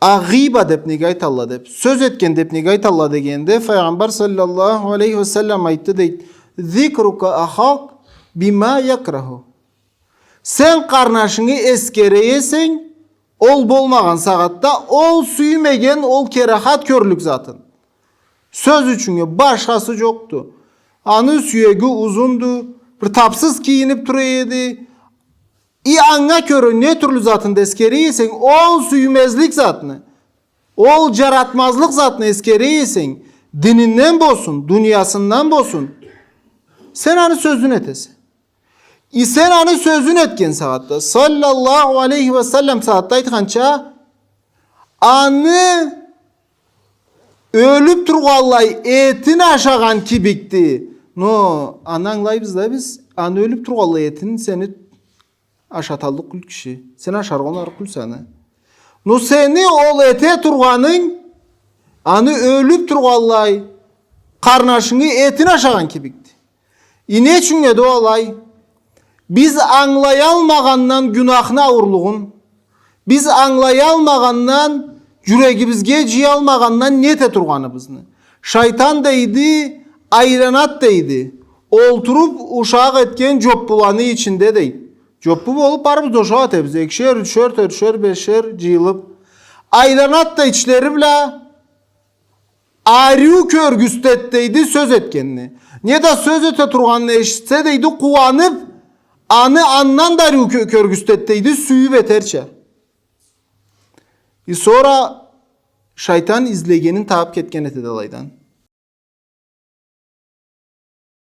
Agiba dep negayt Allah dep. Söz etken dep negayt Allah degende Peygamber sallallahu aleyhi ve sellem aytdı deyt. Zikruka ahak bima yakrahu. Sen karnaşını eskereyesen ol bolmagan sagatta ol süymegen ol kerahat körlük zatın. Söz üçüne başkası yoktu. Anı süyegi uzundu. Bir tapsız kiyinip turaydı. Anga körü ne türlü zatın eskereysen ol süymezlik zatını. Ol caratmazlık zatını eskereysen dininden bolsun, dünyasından bolsun. Sen anı sözün etesi. Sen anı sözün etken saatte sallallahu aleyhi ve sellem saatte aytkança anı ölüp turgallay etin aşagan kibikti. No, ananlayız da biz anı ölüp turgallay etin seni aşataldık kul kişi. Sen aşarganlar kul sana. No seni ol ete turganın anı ölüp turgallay karnaşını etin aşagan kibikti. Ne için de olay? Biz anlayalmagandan günahına uğurluğun, biz anlayalmagandan yüreğimizge ciyalmagandan niyete turganımızını. Şeytan deydi, ayranat deydi. Olturup uşak etken coppulanı içinde deydi. Coppu olup barımız uşağı tebze. Ekşer, üçer, törşer, beşer ciyılıp. Ayranat da içleri bile ariyu körgüstet deydi söz etkenini. Ne da söz ete turganını eşitse deydi kuvanıp anı andan da körgüstetteydi suyu beterçe. Sonra şeytan izlegenin taap ketken eti dalaydan.